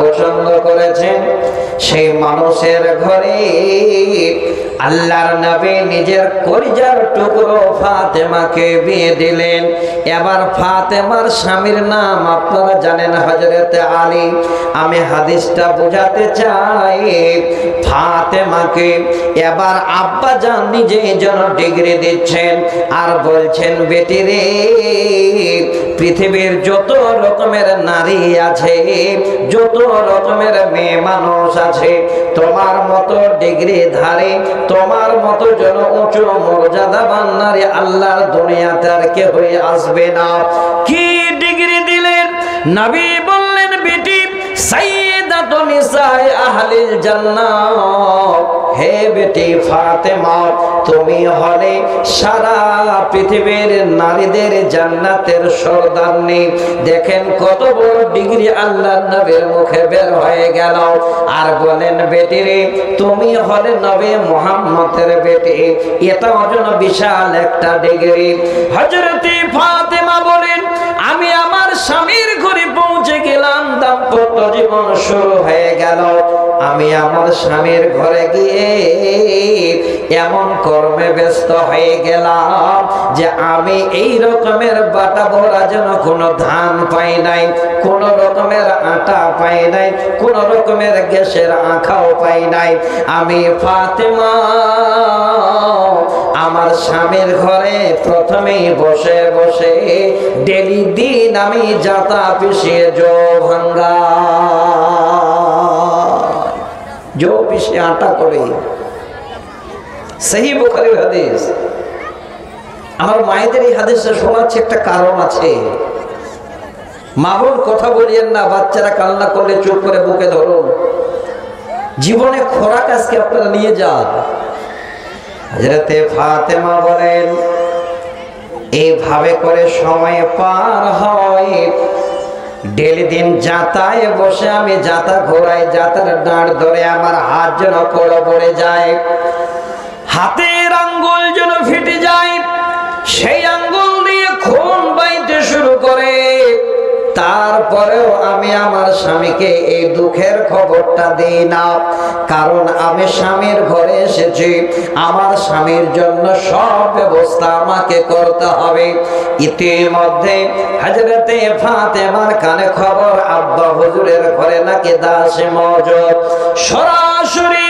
পছন্দ করেছেন সেই মানুষের ঘরে আল্লাহর নবী নিজের কলিজার টুকরো ফাতেমাকে বিয়ে দিলেন। এবার ফাতেমার স্বামীর নাম আপনারা জানেন হযরত আলী। আমি হাদিসটা বোঝাতে চাই, ফাতেমাকে এবার আব্বা জান নিজেই যেন ডিগ্রি দিচ্ছেন আর বলছেন, বেটি রে, পৃথিবীর যত রকমের নারী আছে, যত রকমের মেয়ে মানুষ আছে, তোমার মতো ডিগ্রি ধারে, তোমার মতো যেন উঁচু মর্যাদাবান নারী আল্লাহর দুনিয়াতে আর কেউ আসবে না। কি ডিগ্রি দিলেন? নবী বললেন, বেটি, সাইয়্যিদাতুন নিসায়ে আহলিল জান্নাহ, হে বেটি ফাতেমা, তুমি হলে সারা পৃথিবীর নারীদের জান্নাতের সর্দারনি। দেখেন কত বড় ডিগ্রি আল্লাহর নবীর মুখে বের হয়ে গেল। আর বলেন, বেটি রে, তুমি হলে নবী মুহাম্মদের বেটি। এটা অজন বিশাল একটা ডিগ্রি। হযরত ফাতেমা বলেন, আমি আমার স্বামীর ঘরে পৌঁছে গেলাম, দাম্পত্য জীবন শুরু হয়ে গেল। আমি আমার স্বামীর ঘরে গিয়ে এমন কর্মে ব্যস্ত হয়ে গেলাম যে আমি এই রকমের বাটা ভরা যেন কোনো ধান পাই নাই, কোন রকমের আটা পাই নাই, কোন রকমের গ্যাসের আঁখাও পাই নাই। আমি ফাতেমা আমার স্বামীর ঘরে প্রথমেই বসে বসে ডেলি দিন আমি জাতা পিষিয়ে জো ভাঙ্গা, জো পিষে আটা করে। সহিহ বুখারীর হাদিস। আমার মায়েদের এই হাদিসটা শোনাচ্ছে একটা কারণ আছে। মা বোন কথা বলিয়েন না, বাচ্চারা কান্না করলে চুপ করে বুকে ধরুন। জীবনে খোরাক আজকে আপনারা নিয়ে যান। হযরতে ফাতেমা বলেন, এইভাবে করে সময় পার হয়। ডেলি দিন জাতায় বসে আমি জাতা ঘোরাই, জাতার দাঁড় ধরে আমার হাত যেন পড়ে যায়, হাতের আঙ্গুল যেন ফেটে যায়, সেই আঙ্গুল দিয়ে খুন বাইতে শুরু করে। তারপরেও আমি আমার স্বামীকে এই দুঃখের খবরটা দিই না, কারণ আমি স্বামীর ঘরে এসেছি, আমার স্বামীর জন্য সব ব্যবস্থা আমাকে করতে হবে। ইতিমধ্যে হযরতে ফাতেমার কানে খবর, আব্বা হুজুরের ঘরে নাকি দাসী মওজুদ। সরাসরি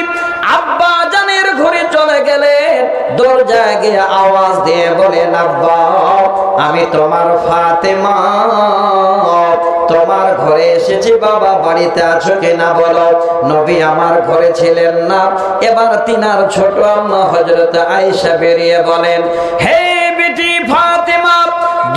আব্বা জানের ঘরে চলে গেলেন, দরজায় গিয়ে আওয়াজ দিয়ে বলেন, আব্বা, আমি তোমার ফাতেমা, তোমার ঘরে এসেছি, বাবা বাড়িতে আছো কিনা বলো। নবী আমার ঘরে ছিলেন না। এবার তিনার ছোট আম্মা হযরত আয়েশা বেরিয়ে বলেন, হে বেটি ফাতেমা,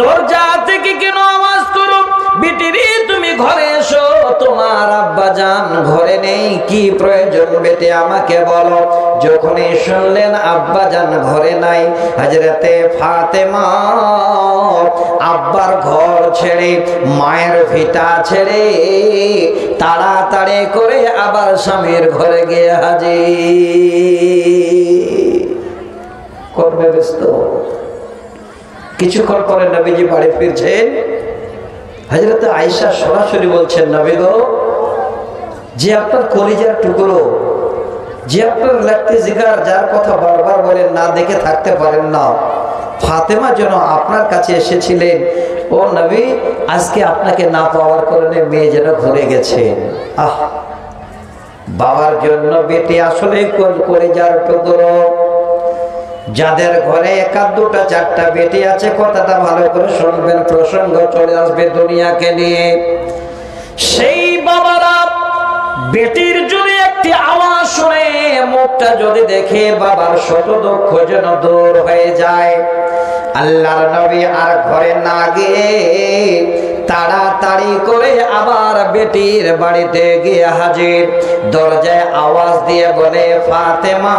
দরজা থেকে কেন আওয়াজ করো? বেটি রে, তুমি ঘরে এসো, তোমার আব্বা জান ঘরে নেই, কি প্রয়োজন বেটি আমাকে বলো। যখনই শুনলেন আব্বা জান ঘরে নাই, হযরতে ফাতেমা আব্বার ঘর ছেড়ে, মায়ের ভিটা ছেড়ে তাড়াতাড়ি করে আবার স্বামীর ঘরে গিয়ে হাজির। কর্মে ব্যস্ত। কিছুক্ষণ পরে নবীজি বাড়ি ফিরছেন। হযরত আয়েশা সরাসরি বলছেন, নবী গো, যে আপনার কলিজার টুকরো, যে আপনার লাগতে জিগার, যার কথা বারবার বলেন, না দেখে থাকতে পারেন না, ফাতেমা যেন আপনার কাছে এসেছিলেন। ও নবী, আজকে আপনাকে না পাওয়ার কারণে মেয়ে যেন ঘুরে গেছে। আহ, বাবার জন্য বেটি আসলে কলিজার টুকরো। যাদের ঘরে একা দুটা চারটা বেটি আছে, কথাটা ভালো করে শুনবেন, প্রসঙ্গ চলে আসবে দুনিয়াকে নিয়ে। সেই বাবারা বেটির যদি একটি আওয়াজ শুনে, মুখটা যদি দেখে, বাবার শত দুঃখ যেন দূর হয়ে যায়। আল্লাহর নবী আর ঘরে না গিয়ে তাড়াতাড়ি করে আবার বেটির বাড়িতে গিয়ে হাজির। দরজায় আওয়াজ দিয়ে বলে, ফাতেমা,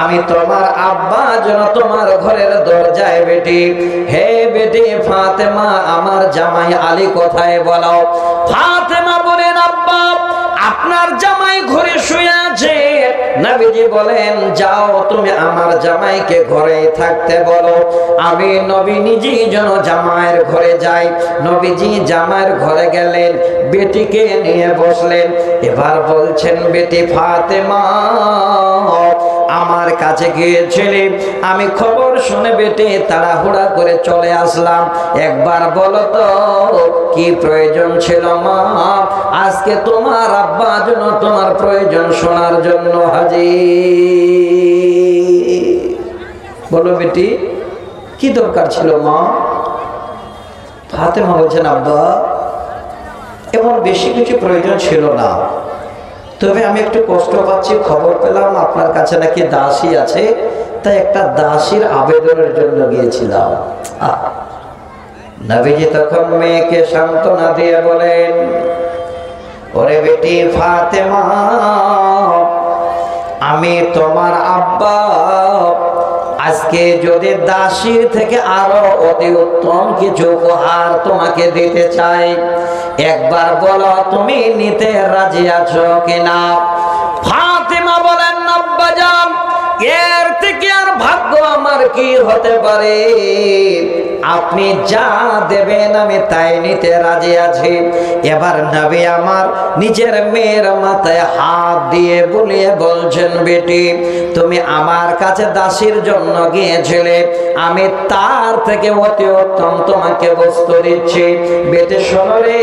আমি তোমার আব্বা যেন তোমার ঘরের দরজায়। বেটি, হে বেটি ফাতেমা, আমার জামাই আলী কোথায় বলো। ফাতেমা বলেন, আব্বা, আপনার জামাই ঘরে শুয়ে আছে, নবীজি বলেন, যাও তুমি আমার জামাইকে ঘরে থাকতে বলো, আমি নবী নিজেই যেন জামাইয়ের ঘরে যাই। নবীজি জামাইয়ের ঘরে গেলেন, বেটিকে নিয়ে বসলেন। এবার বলছেন, বেটি ফাতেমা আমার কাছে গিয়েছিলে, আমি খবর শুনে বেটি তাড়াহুড়া করে চলে আসলাম। একবার বলো তো কি প্রয়োজন ছিল মা? আজকে তোমার আব্বা যেন তোমার প্রয়োজন শোনার জন্য হাজির। বলো বেটি কি দরকার ছিল মা? ফাতেমা বলছেন, আব্বা এমন বেশি কিছু প্রয়োজন ছিল না, তবে আমি একটু কষ্ট পাচ্ছি, খবর পেলাম আপনার কাছে নাকি দাসী আছে, তাই একটা দাসীর আবেদনের জন্য গিয়েছিলাম। নবীজি তখন মেয়েকে সান্ত্বনা দিয়ে বলেন, ওরে বেটি ফাতেমা, আমি তোমার আব্বা আজকে যদি দাসীর থেকে আরো অতি উত্তম কিছু উপহার তোমাকে দিতে চাই, একবার বলো তুমি নিতে রাজি আছো কিনা? ফাতেমা বলেন, আব্বাজান এর থেকে আর ভাগ্য আমার কি হতে পারে? আপনি যা দেবেন আমি তাই নিতে রাজি আছি। এবার নবী আমার নিজের মেয়ের মাথায় হাত দিয়ে বুলিয়ে বলছেন, বেটি তুমি আমার কাছে দাসীর জন্য গিয়েছিলে, আমি তার থেকে অতি উত্তম তোমাকে বস্তু দিচ্ছি। বেটি শোনো রে,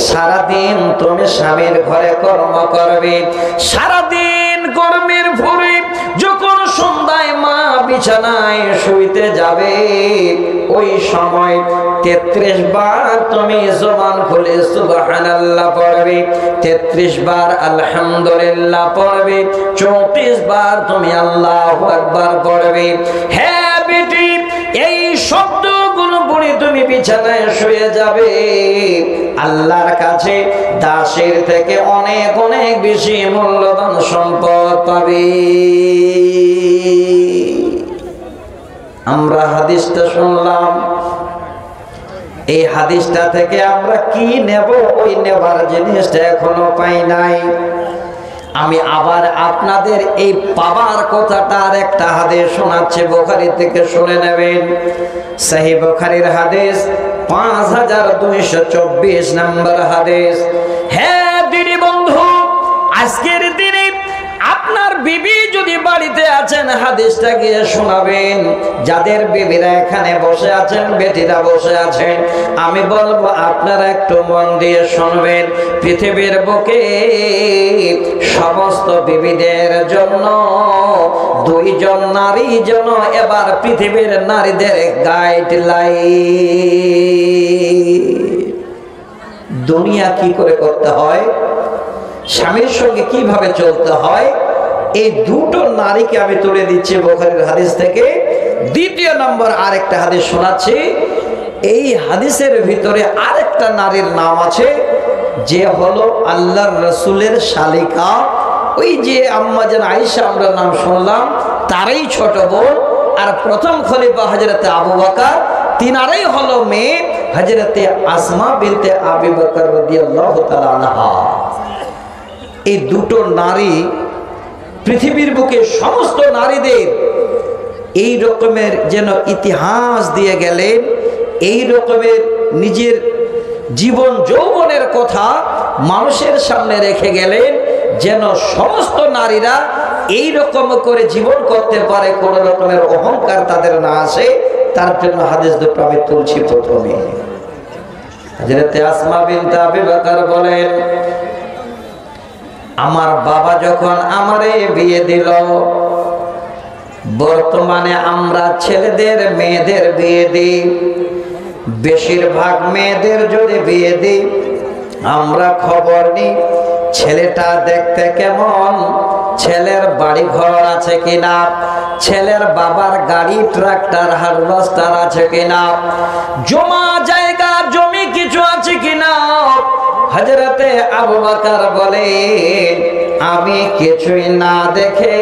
সারাদিন তুমি স্বামীর ঘরে কর্ম করবে, সারাদিন কর্মের পরে যখন সন্ধ্যায় মা বিছানায় শুইতে যাবে, ওই সময় 33 বার তুমি জবান খুলে সুবহানাল্লাহ পড়বে, 33 বার আলহামদুলিল্লাহ পড়বে, 34 বার তুমি আল্লাহু আকবার পড়বে। হ্যাঁ বেটি, এই শব্দগুলো পড়ে তুমি বিছানায় শুয়ে যাবে, আল্লাহর কাছে দাসের থেকে অনেক অনেক বেশি মূল্যবান সম্পদ পাবে। আমরা হাদিসটা শুনলাম, এই হাদিসটা থেকে আমরা কি নেব? ওই নেবার জিনিসটা এখনো পাই নাই। আমি আবার আপনাদের এই পাবার কথাটার একটা হাদিস শোনাচ্ছি, বুখারী থেকে শুনে নেবেন। সহিহ বুখারীর হাদিস 5224 নম্বর হাদিস। হ্যাঁ দিনী বন্ধু, আজকের দিনে আপনার বিবি যদি বাড়িতে আছেন, হাদিসটা গিয়ে শোনাবেন। যাদের বিবিরা এখানে বসে আছেন, বেটিরা বসে আছেন, আমি বলবো আপনারা একটু মন দিয়ে শুনবেন। পৃথিবীর বুকে সমস্ত বিবিদের জন্য 2 জন নারী যেন এবার পৃথিবীর নারীদের গাইডলাইন, দুনিয়া কি করে করতে হয়, স্বামীর সঙ্গে কিভাবে চলতে হয়, এই 2টো নারীকে আমি তুলে দিচ্ছি বুখারীর হাদিস থেকে। দ্বিতীয় নম্বর আরেকটা হাদিস শোনাচ্ছি। এই হাদিসের ভিতরে আরেকটা নারীর নাম আছে, যে হলো আল্লাহর রাসূলের শালিকা, ওই যে আম্মা জান আয়েশা আমরা নাম শুনলাম, তারই ছোট বোন। আর প্রথম খলিফা হযরতে আবু বকর, তিনারই হলো মেয়ে হযরতে আসমা বিনতে আবু বকর রাদিয়াল্লাহু তাআলা আনহা। এই 2টো নারী পৃথিবীর বুকে সমস্ত নারীদের এই রকমের যেন ইতিহাস দিয়ে গেলেন, এই রকমের নিজের জীবন যৌবনের কথা মানুষের সামনে রেখে গেলেন, যেন সমস্ত নারীরা এই রকম করে জীবন করতে পারে, কোন রকমের অহংকার তাদের না আসে। তার জন্য হাদিস দুটো আমি তুলছি। প্রথমে হযরতে আসমা বিনতে আবু বকর বলেন, আমার বাবা যখন আমারে বিয়ে দিল, বর্তমানে আমরা ছেলেদের মেয়েদের বিয়ে দিই, বেশিরভাগ মেয়েদের যদি বিয়ে দিই আমরা খবর নিই ছেলেটা দেখতে কেমন, ছেলের বাড়ি ঘর আছে কিনা, ছেলের বাবার গাড়ি ট্রাক্টর হারভেস্টার আছে কিনা, জমা জায়গা জমি কিছু আছে কিনা। হযরতে আবু বকর বলে, আমি কিছুই না দেখে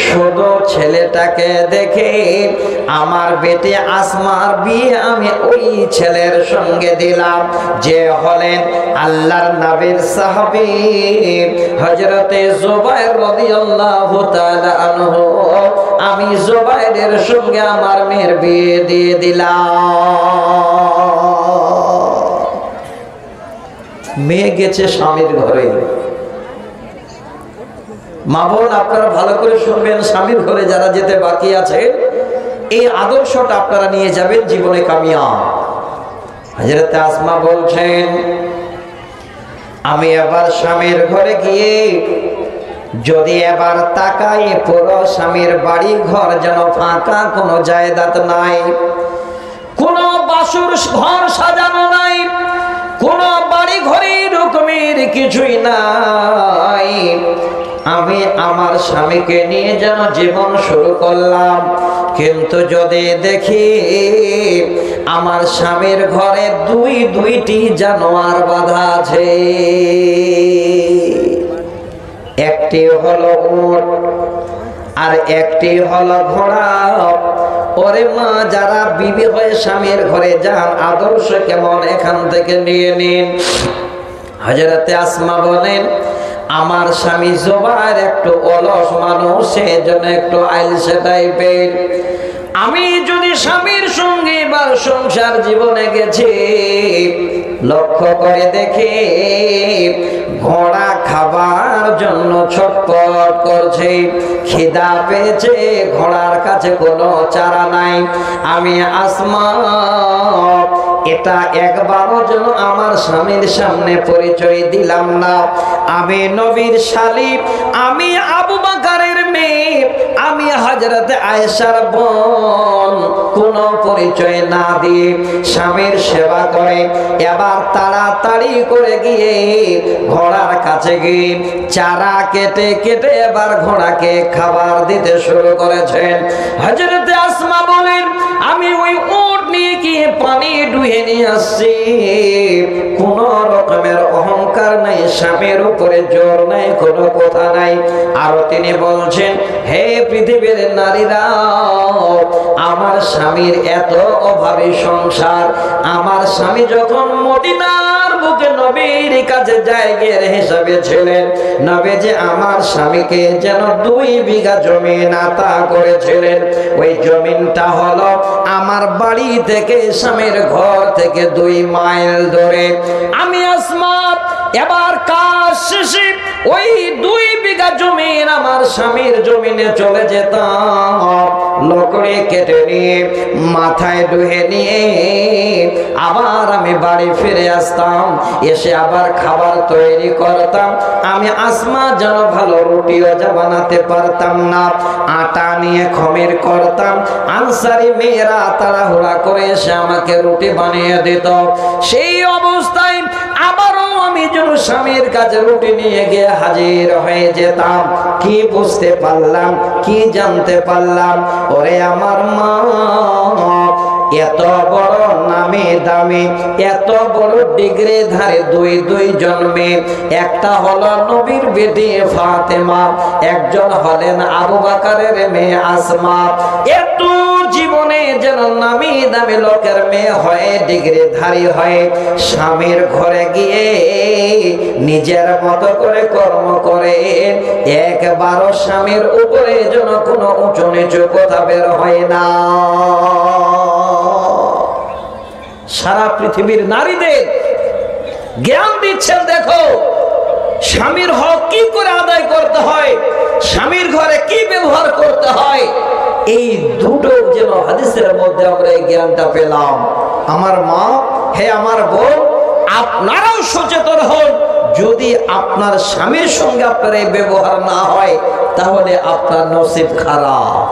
শুধু ছেলেটাকে দেখে আমার বেটি আসমার বিয়ে আমি ওই ছেলের সঙ্গে দিলাম, যে হলেন আল্লাহর নবীর সাহাবী হযরতে জুবাইর রাদিয়াল্লাহু তাআলা আনহু। আমি জুবাইরের সঙ্গে আমার মেয়ের বিয়ে দিয়ে দিলাম। মেয়ে গেছে স্বামীর ঘরে। মা বোন আপনারা ভালো করে শুনবেন, স্বামীর ঘরে যারা যেতে বাকি আছে এই আদর্শটা আপনারা নিয়ে যাবেন, জীবনে কামিয়াব। হযরত আসমা বলছেন, আমি এবার স্বামীর ঘরে গিয়ে যদি এবার তাকাই পুরো স্বামীর বাড়ি ঘর যেন ফাঁকা, কোনো জায়দাত নাই, কোনো বাসুর ঘর সাজানো নাই, কোনো বাড়ি ঘরে রকমের কিছুই নাই। আমি আমার স্বামীকে নিয়ে যেন জীবন শুরু করলাম, কিন্তু যদি দেখি আমার স্বামীর ঘরে দুইটি জানোয়ার বাঁধা আছে, একটি হলো উট আর একটি হলো ঘোড়া। ওরে মা, যারা বিবি হয়ে স্বামীর ঘরে যান আদর্শ কেমন এখান থেকে নিয়ে নিন। হযরতে আসমা বলেন, আমার স্বামী জুবাইর একটু অলস মানুষ, সেজন্য একটু আইলসে টাইপের। আমি যদি স্বামীর সঙ্গে এবার সংসার জীবনে গেছি, লক্ষ্য করে দেখে ঘোড়া খাবার জন্য ছটফট করছে, খিদা পেয়েছে, ঘোড়ার কাছে কোনো চারা নাই। আমি আসমা এটা একবারও যেন আমার স্বামীর সামনে পরিচয় দিলাম না। আমি নবীর শালী, আমি আবু বকরের মেয়ে, আমি হযরতে আয়েশার বোন, কোনো পরিচয় না দিয়ে স্বামীর সেবা করে এবার তাড়াতাড়ি করে গিয়ে ঘোড়ার কাছে গিয়ে চারা কেটে কেটে এবার ঘোড়াকে খাবার দিতে শুরু করেছেন। হযরতে আসমা বলেন, আমি ওই উট নিয়ে গিয়ে পানি ডুয়ে নিয়ে আসছি, কোন রকমের অহংকার নাই, স্বামীর উপরে জোর নাই, কোনো কথা নাই। আর তিনি বলছেন, হে পৃথিবীর নারীরা, আমার স্বামীর এত অভাবী সংসার, আমার স্বামী যখন মদিনার বুকে নবীর কাছে জায়গার হিসাবে ছিলেন, নবী যে আমার স্বামীকে যেন 2 বিঘা জমি আতা করেছিলেন। ওই জমিনটা হলো আমার বাড়ি থেকে স্বামীর ঘর থেকে 2 মাইল দূরে। আমি আসমা এবার কাজ শেষে ওই 2 বিঘা জমিন আমার স্বামীর জমিনে চলে যেতাম, লকড়ি কেটে নিয়ে মাথায় ডুহে নিয়ে আবার আমি বাড়ি ফিরে আসতাম, এসে আবার খাবার তৈরি করতাম। আমি আসমা যেন ভালো রুটিও যা বানাতে পারতাম না, আটা নিয়ে খমির করতাম, আনসারি মেয়েরা তাড়াহুড়া করে এসে আমাকে রুটি বানিয়ে দিত। সেই অবস্থায় আবারও আমি যেন স্বামীর কাছে রুটি নিয়ে গিয়ে হাজির হয়ে যেতাম। কি বুঝতে পারলাম, কি জানতে পারলাম, ওরে আমার মা এত বড় নামে দামি, এত বড় ডিগ্রি ধারে 2 জন্মে, একটা হলো নবীর বেটি ফাতেমা, একজন হলেন আবু বকরের মেয়ে আসমা। এত জীবনে যেন নামি দামি লোকের মেয়ে হয়ে ডিগ্রি ধারী হয়ে স্বামীর ঘরে গিয়ে নিজের মতো করে কর্ম করে একবারও স্বামীর উপরে যেন কোনো উঁচু নিচু কথা বের হয় না। সারা পৃথিবীর নারীদের জ্ঞান দিচ্ছেন, দেখো স্বামীর হক কি করে আদায় করতে হয়, স্বামীর ঘরে কি ব্যবহার করতে হয়। এই দুটো যেন হাদিসের মধ্যে আমরা এই জ্ঞানটা পেলাম। আমার মা, হে আমার বোন, আপনারাও সচেতন হন। যদি আপনার স্বামীর সঙ্গে আপনার এই ব্যবহার না হয়, তাহলে আপনার নসিব খারাপ।